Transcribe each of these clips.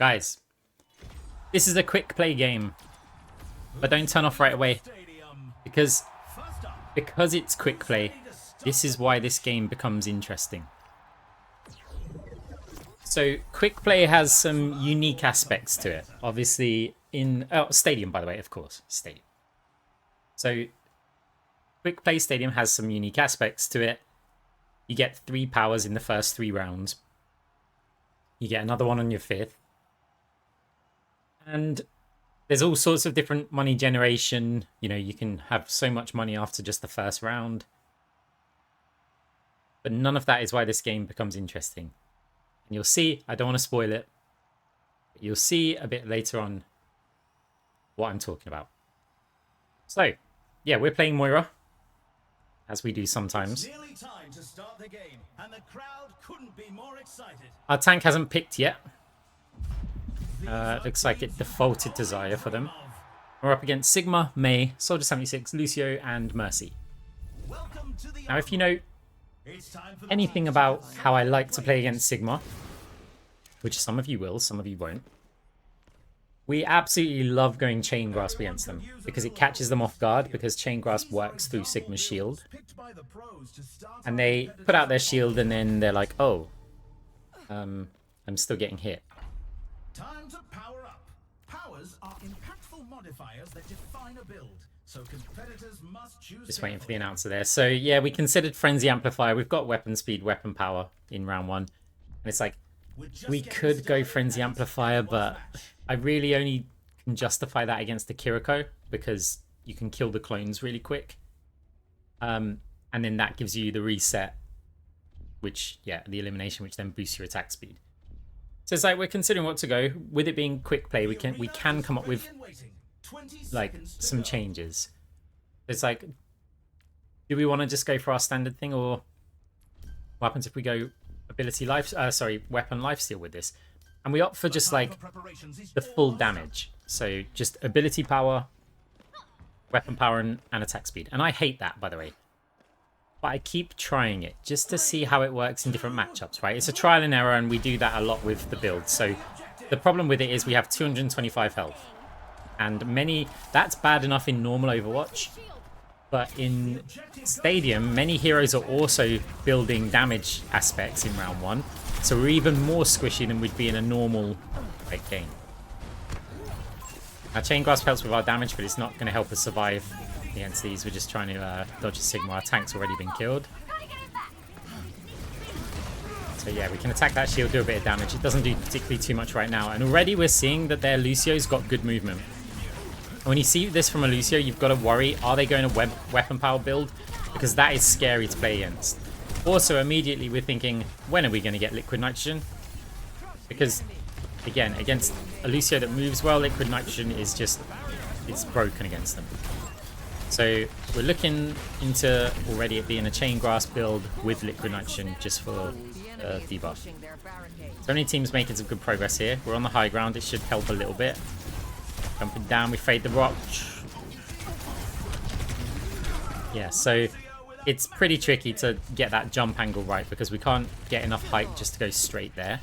Guys, this is a quick play game, but don't turn off right away because it's quick play. This is why this game becomes interesting. So quick play has some unique aspects to it. Obviously in Stadium, by the way, of course, Stadium. So quick play Stadium has some unique aspects to it. You get 3 powers in the first 3 rounds. You get another one on your 5th. And there's all sorts of different money generation. You know, you can have so much money after just the first round. But none of that is why this game becomes interesting. And you'll see, I don't want to spoil it, but you'll see a bit later on what I'm talking about. So, yeah, we're playing Moira, as we do sometimes. Our tank hasn't picked yet. Looks like it defaulted to Xayah for them. We're up against Sigma, May, Soldier 76, Lucio, and Mercy. Now, if you know anything about how I like to play against Sigma, which some of you will, some of you won't, we absolutely love going Chain Grasp against them because it catches them off guard, because Chain Grasp works through Sigma's shield. And they put out their shield and then they're like, oh, I'm still getting hit. Time to power up. Powers are impactful modifiers that define a build, so competitors must choose. Just waiting for the announcer there. So yeah, we considered Frenzy Amplifier. We've got weapon speed, weapon power in round 1. And it's like, we could go Frenzy Amplifier, but I really only can justify that against the Kiriko because you can kill the clones really quick. And then that gives you the reset, which, yeah, the elimination, which then boosts your attack speed. So it's like we're considering what to go. With it being quick play, we can come up with like some changes. It's like, do we want to just go for our standard thing, or what happens if we go ability life? Weapon lifesteal with this, and we opt for just like the full damage. So just ability power, weapon power, and attack speed. And I hate that, by the way. But I keep trying it just to see how it works in different matchups, right? It's a trial and error, and we do that a lot with the build. So the problem with it is we have 225 health. And that's bad enough in normal Overwatch. But in Stadium, many heroes are also building damage aspects in round 1. So we're even more squishy than we'd be in a normal game. Our Chain Grasp helps with our damage, but it's not going to help us survive against these. We're just trying to dodge a Sigma. Our tank's already been killed. So yeah, we can attack that shield, do a bit of damage. It doesn't do particularly too much right now. And already we're seeing that their Lucio's got good movement. And when you see this from a Lucio, you've got to worry, are they going to weapon power build? Because that is scary to play against. Also, immediately we're thinking, when are we going to get liquid nitrogen? Because, again, against a Lucio that moves well, liquid nitrogen is just, it's broken against them. So we're looking into already it being a Chain Grasp build with liquid nitrogen just for debuff. So many teams making some good progress here. We're on the high ground. It should help a little bit. Jumping down, we fade the rock. Yeah, so it's pretty tricky to get that jump angle right because we can't get enough height just to go straight there.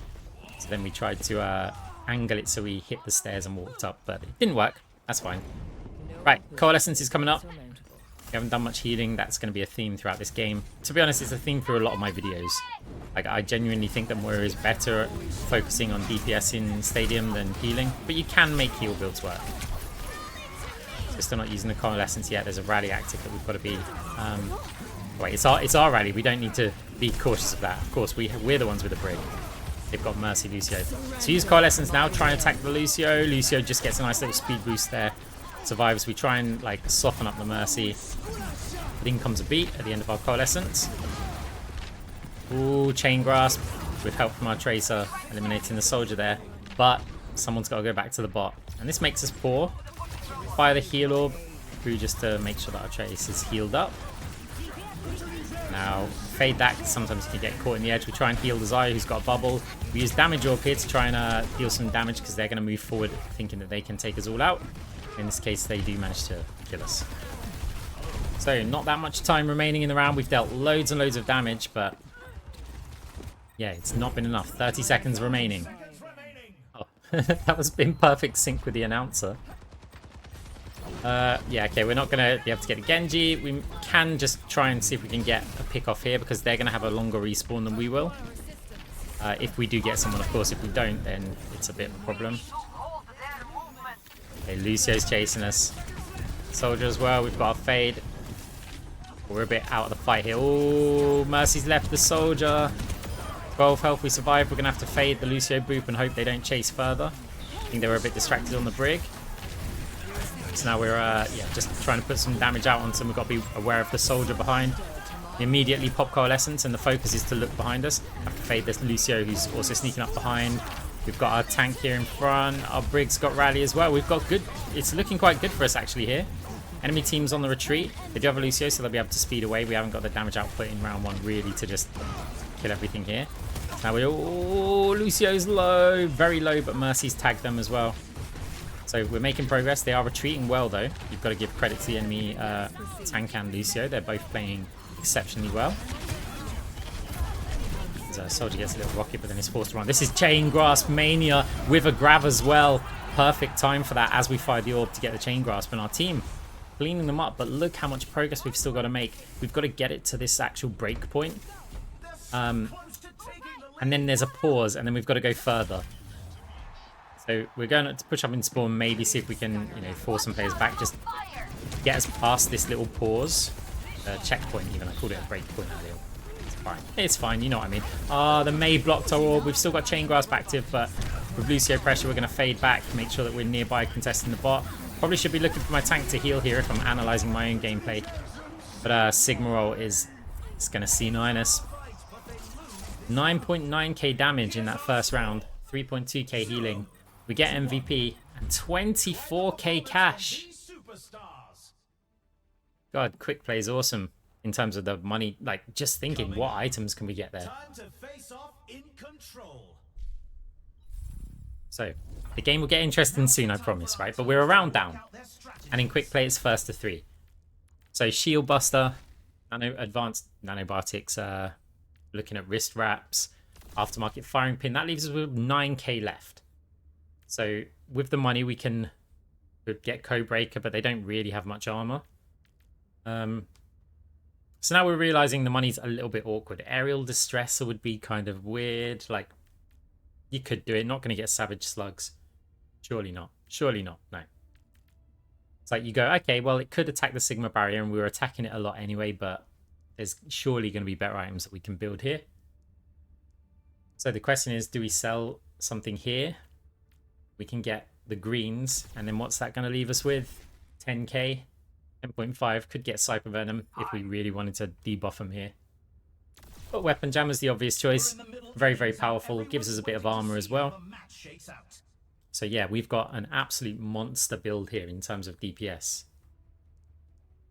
So then we tried to angle it so we hit the stairs and walked up, but it didn't work. That's fine. Right, Coalescence is coming up. We haven't done much healing. That's going to be a theme throughout this game. To be honest, it's a theme through a lot of my videos. Like, I genuinely think that Moira is better at focusing on DPS in Stadium than healing, but you can make heal builds work. So we're still not using the Coalescence yet. There's a rally active that we've got to be... wait, it's our rally. We don't need to be cautious of that. Of course, we're the ones with the brig. They've got Mercy, Lucio. So use Coalescence now. Try and attack the Lucio. Lucio just gets a nice little speed boost there. Survives. We try and like soften up the Mercy. Then comes a beat at the end of our Coalescence. Ooh, Chain Grasp with help from our Tracer, eliminating the Soldier there. But someone's got to go back to the bot. And this makes us poor. Fire the heal orb through just to make sure that our Trace is healed up. Now, fade that, sometimes you can get caught in the edge. We try and heal the Xayah, who's got a bubble. We use Damage Orb here to try and deal some damage because they're going to move forward thinking that they can take us all out. In this case, they do manage to kill us. So, not that much time remaining in the round. We've dealt loads and loads of damage, but... yeah, it's not been enough. 30 seconds remaining. Oh, That was in perfect sync with the announcer. Yeah, okay, we're not going to be able to get a Genji. We can just try and see if we can get a pick off here because they're going to have a longer respawn than we will. If we do get someone, of course. If we don't, then it's a bit of a problem. Okay, Lucio's chasing us. Soldier as well. We've got a fade. We're a bit out of the fight here. Oh, Mercy's left the soldier. 12 health, we survived. We're going to have to fade the Lucio boop and hope they don't chase further. I think they were a bit distracted on the brig. So now we're yeah, just trying to put some damage out on them. We've got to be aware of the soldier behind. Immediately pop coalescence, and the focus is to look behind us. Have to fade this Lucio, who's also sneaking up behind. We've got our tank here in front. Our brig's got rally as well. We've got good. It's looking quite good for us actually here. Enemy team's on the retreat. They do have a Lucio, so they'll be able to speed away. We haven't got the damage output in round one really to just kill everything here. Now we're... Oh, Lucio's low. Very low, but Mercy's tagged them as well. So we're making progress. They are retreating well, though. You've got to give credit to the enemy tank and Lucio. They're both playing exceptionally well. So Soldier gets a little rocket, but then is forced to run. This is Chain Grasp Mania with a grab as well. Perfect time for that as we fire the orb to get the Chain Grasp. And our team cleaning them up, but look how much progress we've still got to make. We've got to get it to this actual break point. And then there's a pause, and then we've got to go further. So we're going to push up in spawn, maybe see if we can, you know, force some players back. Just get us past this little pause. Checkpoint even, I called it a break point earlier. It's fine. It's fine, you know what I mean. The May blocked our orb. We've still got Chain Grasp active, but with Lucio pressure, we're going to fade back, make sure that we're nearby contesting the bot. Probably should be looking for my tank to heal here if I'm analysing my own gameplay. But Sigma roll is going to C9 us. 9.9k damage in that first round, 3.2k healing. We get MVP and 24k cash. God, Quickplay is awesome in terms of the money. Like, just thinking, what items can we get there? So, the game will get interesting soon, I promise, right? But we're a round down. And in Quickplay, it's first to 3. So, Shield Buster, Advanced Nanobartics, looking at wrist wraps, aftermarket firing pin. That leaves us with 9k left. So with the money we can get Codebreaker, but they don't really have much armor. So now we're realizing the money's a little bit awkward. Aerial Distressor would be kind of weird. Like, you could do it. Not going to get Savage Slugs. Surely not. Surely not. No. It's like you go, okay, well, it could attack the Sigma barrier, and we were attacking it a lot anyway, but there's surely going to be better items that we can build here. So the question is, do we sell something here? We can get the greens, and then what's that going to leave us with? 10k, 10.5. Could get Cyper Venom if we really wanted to debuff them here. But Weapon Jam is the obvious choice. Very, very powerful. Gives us a bit of armor as well. So yeah, we've got an absolute monster build here in terms of DPS.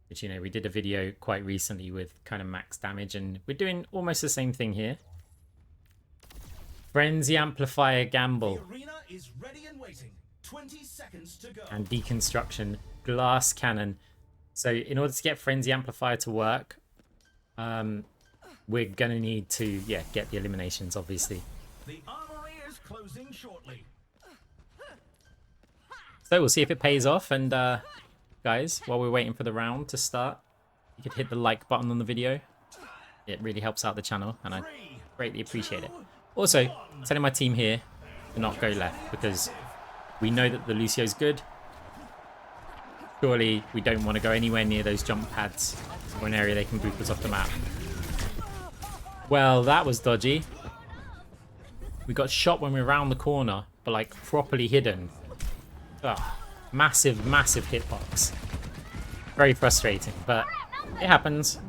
Which, you know, we did a video quite recently with kind of max damage, and we're doing almost the same thing here. Frenzy Amplifier Gamble. And Deconstruction Glass Cannon. So in order to get Frenzy Amplifier to work, we're going to need to, yeah, get the eliminations, obviously. The armory is closing shortly. So we'll see if it pays off, and guys, while we're waiting for the round to start, you could hit the like button on the video. It really helps out the channel, and I greatly appreciate it. Also, telling my team here to not go left, because we know that the Lucio's good. Surely we don't want to go anywhere near those jump pads or an area they can boop us off the map. Well, that was dodgy. We got shot when we were around the corner, but like properly hidden. Ugh. Massive, massive hitbox. Very frustrating, but it happens.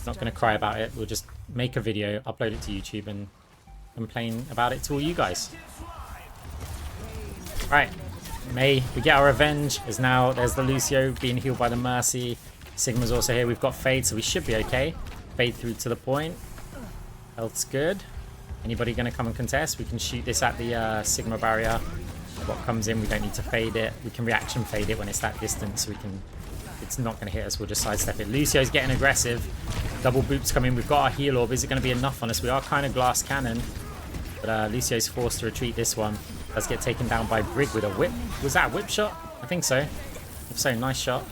Not going to cry about it. We'll just make a video, upload it to YouTube, and complain about it to all you guys. Right, May, we get our revenge. There's the Lucio being healed by the Mercy. Sigma's also here. We've got Fade, so we should be okay. Fade through to the point. Health's good. Anybody going to come and contest? We can shoot this at the Sigma barrier. What comes in, we don't need to fade it. We can reaction fade it when it's that distance. It's not going to hit us. We'll just sidestep it. Lucio's getting aggressive. Double boops come in. We've got our heal orb. Is it going to be enough on us? We are kind of glass cannon. But Lucio's forced to retreat this one. Does get taken down by Brig with a whip. Was that a whip shot? I think so. If so, nice shot.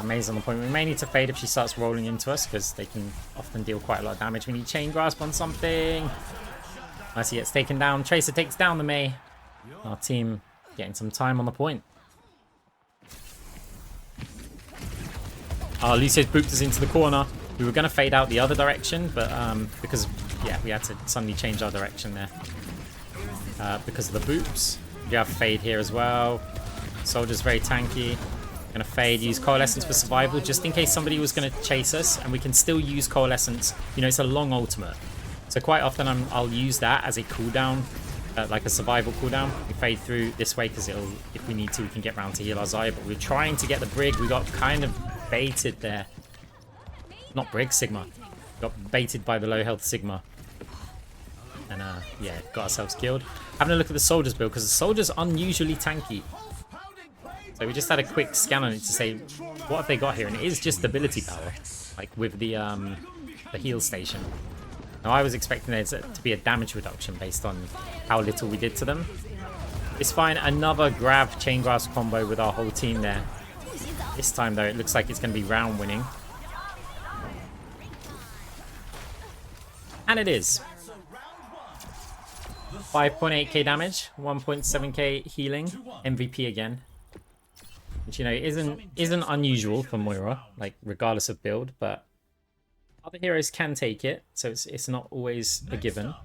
Maze on the point. We may need to fade if she starts rolling into us, because they can often deal quite a lot of damage. We need chain grasp on something. Mercy gets taken down. Tracer takes down the Mei. Our team getting some time on the point. Lucio's booped us into the corner. We were going to fade out the other direction, but because, yeah, we had to suddenly change our direction there. Because of the boops. We have fade here as well. Soldier's very tanky. Gonna fade, use Coalescence for survival, just in case somebody was gonna chase us, and we can still use Coalescence. You know, it's a long ultimate. So quite often I'll use that as a cooldown, like a survival cooldown. We fade through this way because it'll, if we need to, we can get round to heal our Zaya, but we're trying to get the Brig. We got kind of baited there. Not Brig, Sigma. Got baited by the low health Sigma. And yeah, got ourselves killed. Having a look at the Soldier's build, because the Soldier's unusually tanky. So we just had a quick scan on it to say, what have they got here? And it is just ability power, like with the heal station. Now I was expecting there to be a damage reduction based on how little we did to them. It's fine. Another grab chain grasp combo with our whole team there. This time though, it looks like it's going to be round winning. And it is. 5.8k damage, 1.7k healing, MVP again. Which, you know, isn't unusual for Moira, like regardless of build, but other heroes can take it, so it's not always a given.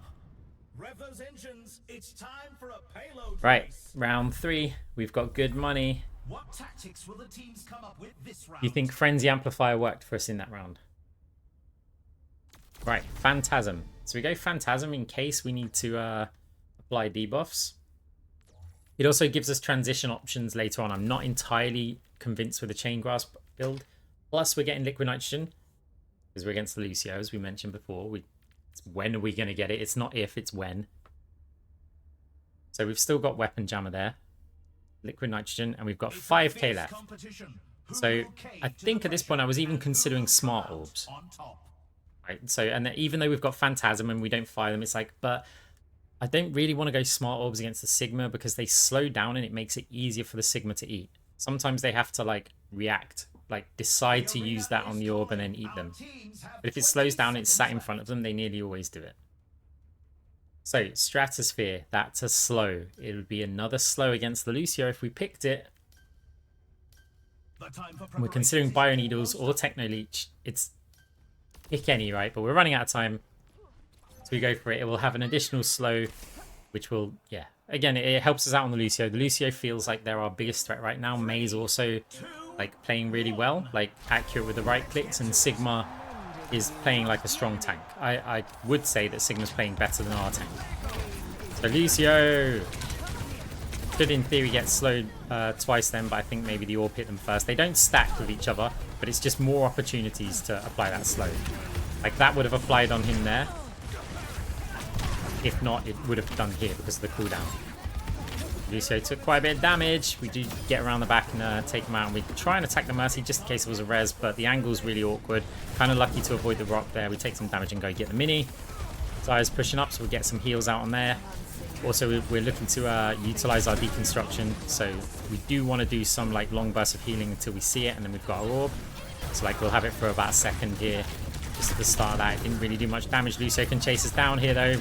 Right, round 3, we've got good money. What tactics will the teams come up with this round? You think Frenzy Amplifier worked for us in that round? Right, Phantasm. So we go Phantasm in case we need to apply debuffs. It also gives us transition options later on. I'm not entirely convinced with the Chain Grasp build. Plus, we're getting Liquid Nitrogen because we're against the Lucio, as we mentioned before. It's when are we going to get it? It's not if, it's when. So we've still got Weapon Jammer there. Liquid Nitrogen, and we've got 5k left. So I think at this point I was even considering Smart Orbs. Right, so, and even though we've got Phantasm and we don't fire them, it's like, but I don't really want to go Smart Orbs against the Sigma because they slow down and it makes it easier for the Sigma to eat. Sometimes they have to like react, like decide to use that on the orb and then eat them. But if it slows down and it's sat in front of them, they nearly always do it. So Stratosphere, that's a slow. It would be another slow against the Lucio if we picked it. And we're considering Bio Needles or Techno Leech. It's pick any, right? But we're running out of time. So we go for it. It will have an additional slow, which will, yeah. Again, it helps us out on the Lucio. The Lucio feels like they're our biggest threat right now. Mei's also like playing really well, like accurate with the right clicks, and Sigma is playing like a strong tank. I would say that Sigma's playing better than our tank. So Lucio could in theory get slowed twice then, but I think maybe the orb hit them first. They don't stack with each other, but it's just more opportunities to apply that slow. Like that would have applied on him there. If not, it would have done here because of the cooldown. Lucio took quite a bit of damage. We do get around the back and take him out. And we try and attack the Mercy just in case it was a res, but the angle's really awkward. Kind of lucky to avoid the rock there. We take some damage and go get the mini. Zaya's pushing up, so we'll get some heals out on there. Also, we're looking to utilize our deconstruction. So we do want to do some like long bursts of healing until we see it, and then we've got our orb. So like we'll have it for about a second here. Just at the start of that, it didn't really do much damage. Lucio can chase us down here though.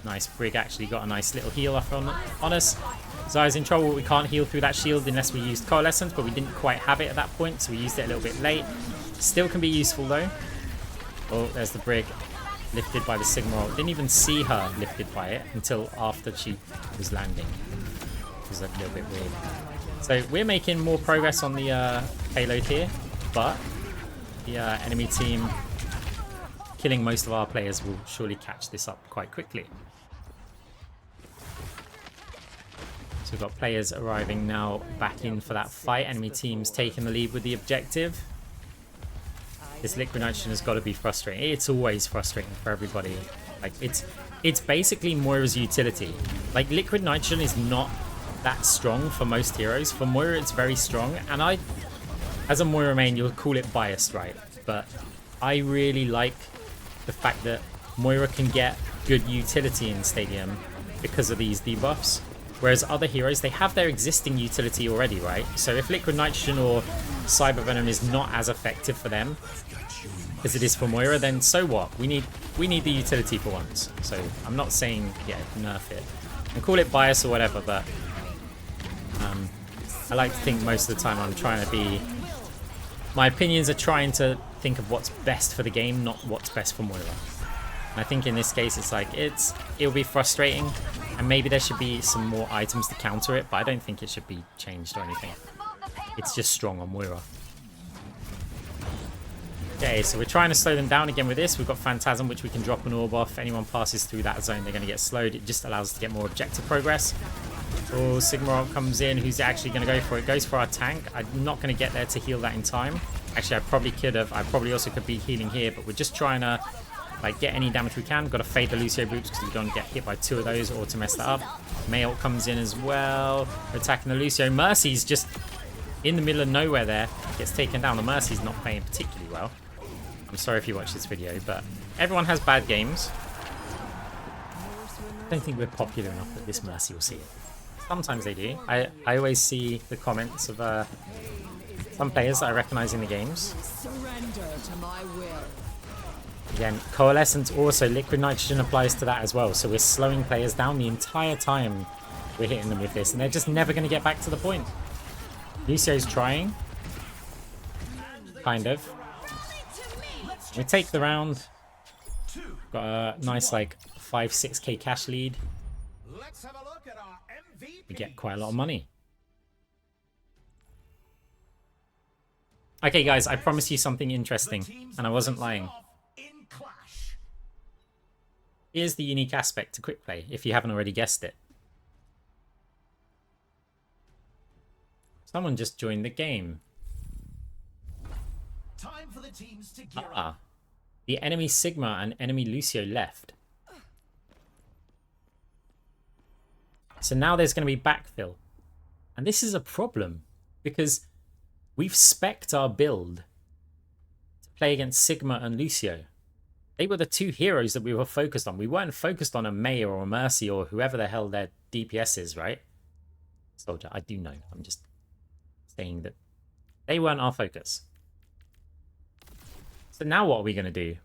Nice. Brig actually got a nice little heal off on us. Zaya's in trouble. We can't heal through that shield unless we used Coalescence, but we didn't quite have it at that point, so we used it a little bit late. Still can be useful though. Oh, there's the Brig lifted by the Sigma. Didn't even see her lifted by it until after she was landing. It was a little bit weird. So we're making more progress on the payload here, but the enemy team killing most of our players will surely catch this up quite quickly. So we've got players arriving now back in for that fight. Enemy team's taking the lead with the objective. This Liquid Nitrogen has got to be frustrating. It's always frustrating for everybody. Like it's basically Moira's utility. Like Liquid Nitrogen is not that strong for most heroes. For Moira it's very strong, and I, as a Moira main, you'll call it biased, right? But I really like the fact that Moira can get good utility in Stadium because of these debuffs. Whereas other heroes, they have their existing utility already, right? So if Liquid Nitrogen or Cyber Venom is not as effective for them as it is for Moira, then so what? We need the utility for once. So I'm not saying, yeah, nerf it. And call it bias or whatever, but I like to think most of the time I'm trying to be... My opinions are trying to think of what's best for the game, not what's best for Moira. And I think in this case, it's like, it'll be frustrating, and maybe there should be some more items to counter it, but I don't think it should be changed or anything. It's just strong on Moira. Okay, so we're trying to slow them down again with this. We've got Phantasm, which we can drop an orb off. Anyone passes through that zone, they're going to get slowed. It just allows us to get more objective progress. Oh, Sigma comes in. Who's actually going to go for it? Goes for our tank. I'm not going to get there to heal that in time. Actually, I probably could have. I probably also could be healing here, but we're just trying to like get any damage we can. Got to fade the Lucio boots because we don't get hit by 2 of those or to mess that up. Mail comes in as well. We're attacking the Lucio. Mercy's just in the middle of nowhere there. Gets taken down. The Mercy's not playing particularly well. I'm sorry if you watch this video, but everyone has bad games. I don't think we're popular enough that this Mercy will see it. Sometimes they do. I always see the comments of some players that I recognize in the games. Surrender to my will. Again, Coalescence also, Liquid Nitrogen applies to that as well. So we're slowing players down the entire time we're hitting them with this. And they're just never going to get back to the point. Lucio's trying. Kind of. We take the round. Got a nice like 5-6k cash lead. Let's have a look at our MVP. We get quite a lot of money. Okay guys, I promised you something interesting, and I wasn't lying. Here's the unique aspect to Quickplay, if you haven't already guessed it. Someone just joined the game. Time for the teams to gear up. The enemy Sigma and enemy Lucio left. So now there's going to be backfill. And this is a problem, because we've spec'd our build to play against Sigma and Lucio. They were the 2 heroes that we were focused on. We weren't focused on a Mei or a Mercy or whoever the hell their DPS is, right? Soldier, I do know. I'm just saying that they weren't our focus. So now what are we going to do?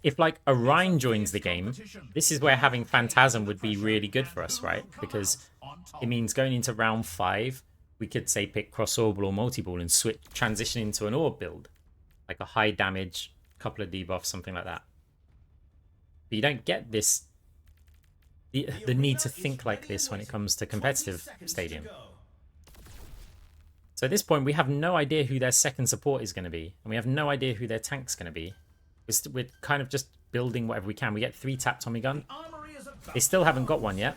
If like Orion joins the game, this is where having Phantasm would be really good for us, right? Because it means going into round 5, we could say pick cross-orbal or multi-ball and switch, transition into an orb build. Like a high damage, couple of debuffs, something like that. But you don't get this, the need to think like this when it comes to competitive Stadium. So at this point, we have no idea who their second support is going to be. And we have no idea who their tank's going to be. We're kind of just building whatever we can. We get 3-tap Tommy Gun. They still haven't got one yet.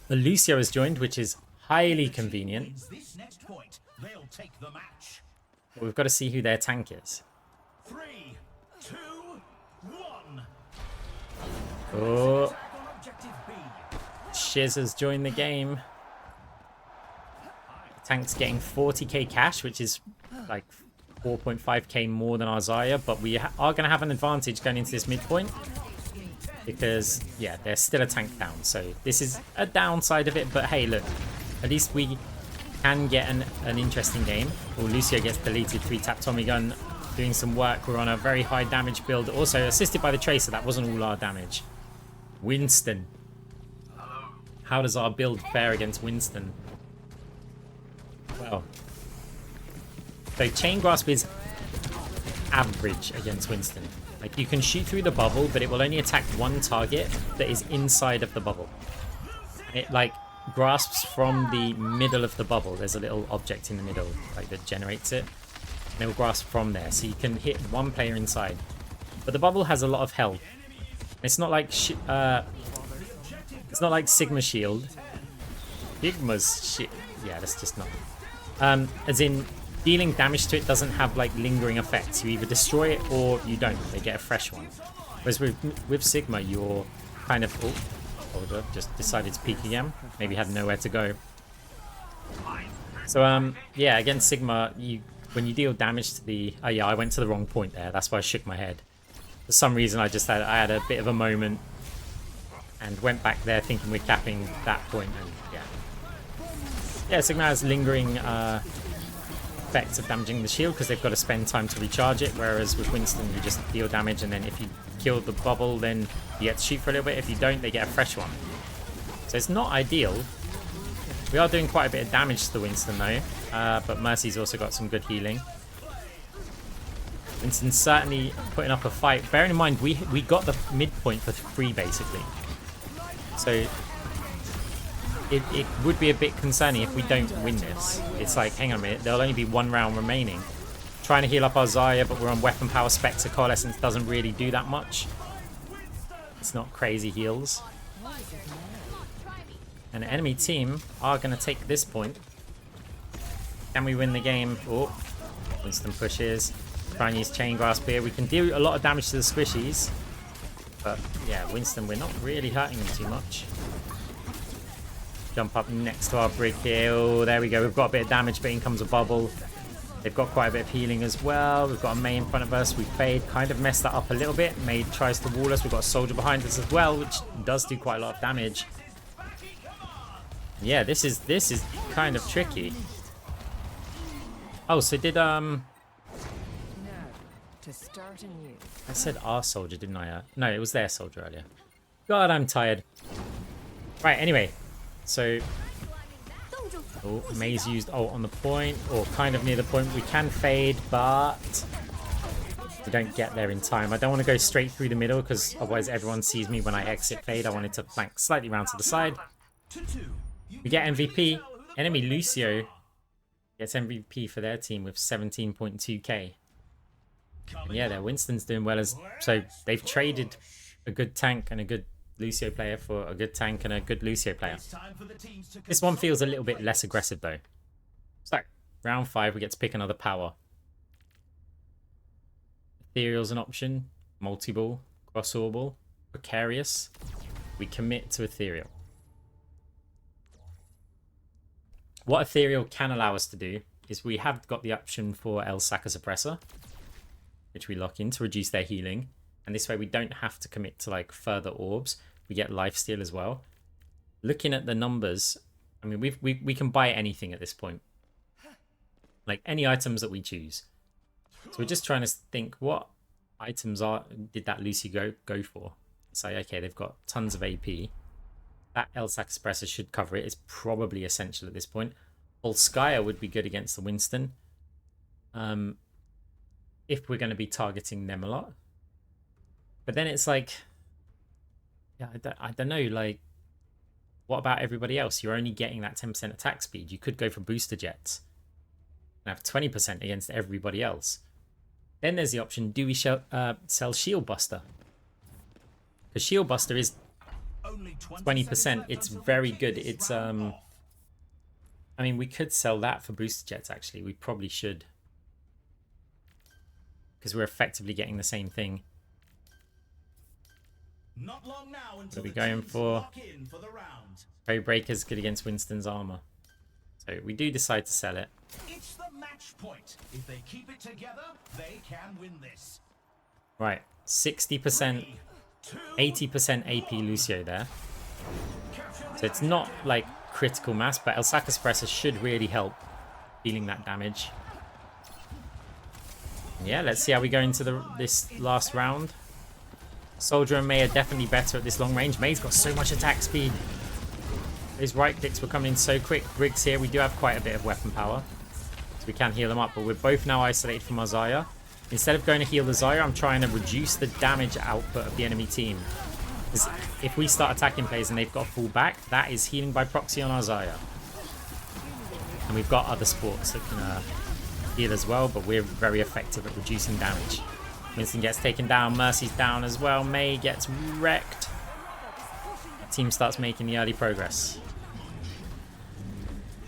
The Lucio has joined, which is highly convenient. But we've got to see who their tank is. 3, 2, 1. Oh. Shiz has joined the game. Tank's getting 40k cash, which is like 4.5k more than our Zarya, but we are going to have an advantage going into this midpoint because, yeah, there's still a tank down. So this is a downside of it, but hey, look, at least we can get an interesting game. Oh, Lucio gets deleted, 3-tap Tommy Gun, doing some work. We're on a very high damage build, also assisted by the Tracer. That wasn't all our damage. Winston. How does our build fare against Winston? Well, so Chain Grasp is average against Winston. Like, you can shoot through the bubble, but it will only attack one target that is inside of the bubble. It, like, grasps from the middle of the bubble. There's a little object in the middle, like, that generates it. And it will grasp from there, so you can hit one player inside. But the bubble has a lot of health. It's not like Sigma Shield. Sigma's shit. Yeah, that's just not. As in, dealing damage to it doesn't have like lingering effects. You either destroy it or you don't. They get a fresh one. Whereas with Sigma, you're kind of... Oh, hold up, just decided to peek again. Maybe had nowhere to go. So, yeah, against Sigma, when you deal damage to the... Oh, yeah, I went to the wrong point there. That's why I shook my head. For some reason, I had a bit of a moment. and went back there thinking we're capping that point, and yeah, Sigma has lingering effects of damaging the shield because they've got to spend time to recharge it, whereas with Winston you just deal damage, and then if you kill the bubble then you get to shoot for a little bit. If you don't, they get a fresh one. So it's not ideal. We are doing quite a bit of damage to the Winston though, but Mercy's also got some good healing. Winston's certainly putting up a fight. Bearing in mind, we got the midpoint for free basically. So it would be a bit concerning if we don't win this. It's like, hang on a minute, there'll only be 1 round remaining. Trying to heal up our Zarya, but we're on weapon power. Spectre Coalescence doesn't really do that much. It's not crazy heals. And the enemy team are going to take this point. Can we win the game? Oh, Winston pushes. Try and use Chain Grasp here. We can do a lot of damage to the squishies. But yeah, Winston, we're not really hurting them too much. Jump up next to our Brig here. Oh, there we go. We've got a bit of damage, but in comes a bubble. They've got quite a bit of healing as well. We've got a Mei in front of us. We fade, kind of messed that up a little bit. Mei tries to wall us. We've got a soldier behind us as well, which does do quite a lot of damage. Yeah, this is kind of tricky. Oh, so did Now, to start anew. I said our soldier, didn't I? No, it was their soldier earlier. God, I'm tired. Right, anyway. So, oh, Mei's used ult on the point, or kind of near the point. We can fade, but we don't get there in time. I don't want to go straight through the middle, because otherwise everyone sees me when I exit fade. I wanted to flank slightly round to the side. We get MVP. Enemy Lucio gets MVP for their team with 17.2k. And yeah, their Winston's doing well. So they've traded a good tank and a good Lucio player for a good tank and a good Lucio player. This one feels a little bit less aggressive though. So round 5, we get to pick another power. Ethereal's an option. Multi-ball, cross-orbal, precarious. We commit to Ethereal. What Ethereal can allow us to do is we have got the option for El Saka Suppressor, which we lock in to reduce their healing. And this way we don't have to commit to like further orbs. We get lifesteal as well. Looking at the numbers, I mean, we can buy anything at this point. Like any items that we choose. So we're just trying to think what items did that Lucy go for. Say, okay, they've got tons of AP. That El Saka Suppressor should cover it. It's probably essential at this point. Volskaya would be good against the Winston. If we're going to be targeting them a lot. But then it's like, yeah, I don't know, like, what about everybody else? You're only getting that 10% attack speed. You could go for booster jets and have 20% against everybody else. Then there's the option, do we sell Shield Buster? Because Shield Buster is 20%. It's very good. It's, I mean, we could sell that for booster jets, actually. We probably should. Because we're effectively getting the same thing. Not long now What are we going for? Code Breaker's good against Winston's armor. So we do decide to sell it. It's the match point. If they keep it together, they can win this. Right, 60%, 80% AP Lucio there. So it's not like critical mass, but El Saka Suppressor should really help dealing that damage. Yeah, let's see how we go into this last round. Soldier and Mei are definitely better at this long range. Mei's got so much attack speed. His right clicks were coming in so quick. Briggs here, we do have quite a bit of weapon power. So we can heal them up, but we're both now isolated from our Zarya. Instead of going to heal the Zarya, I'm trying to reduce the damage output of the enemy team. Because if we start attacking players and they've got to fall back, that is healing by proxy on our Zarya. And we've got other sports that can heal as well, but we're very effective at reducing damage. Winston gets taken down, Mercy's down as well, Mei gets wrecked. The team starts making the early progress.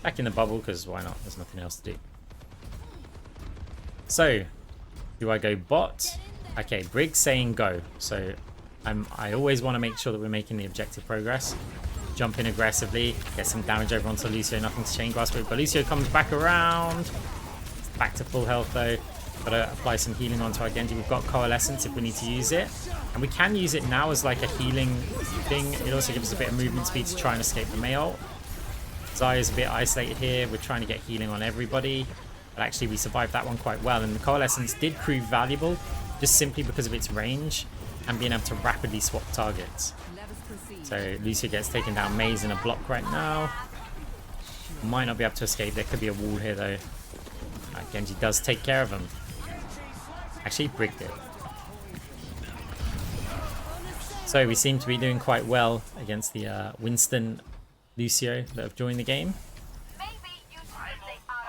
Back in the bubble, because why not? There's nothing else to do. So, do I go bot? Okay, Briggs saying go. So, I always want to make sure that we're making the objective progress. Jump in aggressively, get some damage over onto Lucio, nothing to chain grasp with, but Lucio comes back around. Back to full health though. Gotta apply some healing onto our Genji. We've got Coalescence if we need to use it. And we can use it now as like a healing thing. It also gives us a bit of movement speed to try and escape the Mei ult. Zaya's a bit isolated here. We're trying to get healing on everybody. But actually we survived that one quite well. And the Coalescence did prove valuable just simply because of its range and being able to rapidly swap targets. So Lucio gets taken down. Mei's in a block right now. Might not be able to escape. There could be a wall here though. Genji does take care of him. Actually, bricked it. So we seem to be doing quite well against the Winston Lucio that have joined the game.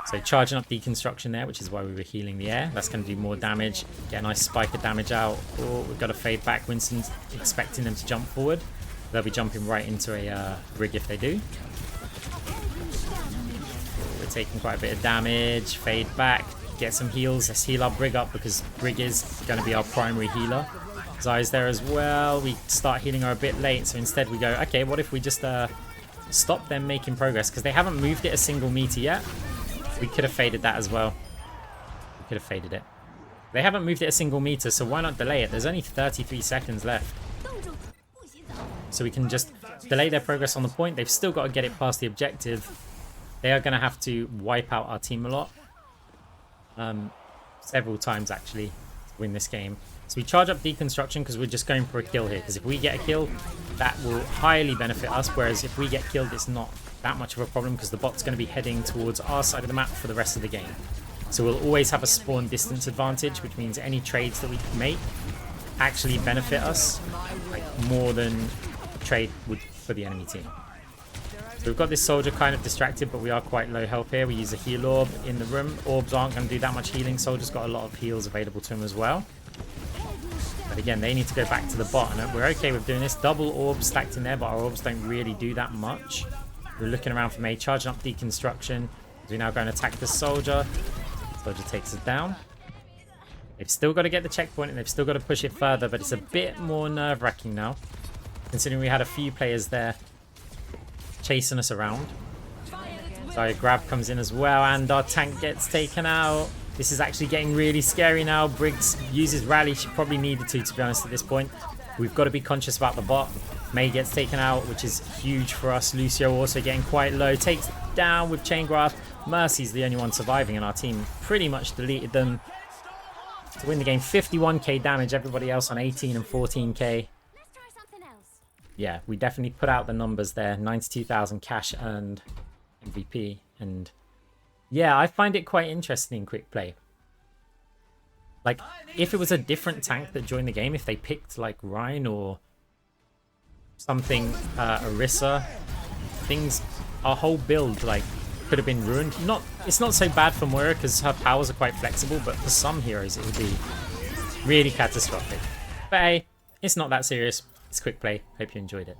So charging up deconstruction there, which is why we were healing the air. That's going to do more damage. Get a nice spike of damage out. Oh, we've got to fade back. Winston's expecting them to jump forward. They'll be jumping right into a Brig if they do. We're taking quite a bit of damage. Fade back. Get some heals. Let's heal our Brig up because Brig is going to be our primary healer. Zai's there as well. We start healing her a bit late. So instead we go, okay, what if we just stop them making progress? Because they haven't moved it a single meter yet. We could have faded that as well. We could have faded it. They haven't moved it a single meter, so why not delay it? There's only 33 seconds left. So we can just delay their progress on the point. They've still got to get it past the objective. They are going to have to wipe out our team a lot. Several times, actually, to win this game. So we charge up deconstruction because we're just going for a kill here. Because if we get a kill, that will highly benefit us. Whereas if we get killed, it's not that much of a problem because the bot's going to be heading towards our side of the map for the rest of the game. So we'll always have a spawn distance advantage, which means any trades that we make actually benefit us like, more than a trade would for the enemy team. So we've got this soldier kind of distracted, but we are quite low health here. We use a heal orb in the room. Orbs aren't going to do that much healing. Soldier's got a lot of heals available to him as well. But again, they need to go back to the bot, and we're okay with doing this. Double orbs stacked in there, but our orbs don't really do that much. We're looking around for Mei, charging up deconstruction. We now go and attack the soldier. Soldier takes us down. They've still got to get the checkpoint, and they've still got to push it further, but it's a bit more nerve-wracking now, considering we had a few players there chasing us around. So a grab comes in as well, and our tank gets taken out. This is actually getting really scary now. Briggs uses rally. She probably needed to be honest, at this point. We've got to be conscious about the bot. Mei gets taken out, which is huge for us. Lucio also getting quite low. Takes down with chain grasp. Mercy's the only one surviving, and our team pretty much deleted them to win the game. 51k damage. Everybody else on 18 and 14k. Yeah, we definitely put out the numbers there. 92,000 cash earned MVP. And yeah, I find it quite interesting in quick play. Like, if it was a different tank that joined the game, if they picked like Rhine or something, Orisa, things, our whole build like could have been ruined. It's not so bad for Moira because her powers are quite flexible, but for some heroes it would be really catastrophic. But hey, it's not that serious. It's quick play. Hope you enjoyed it.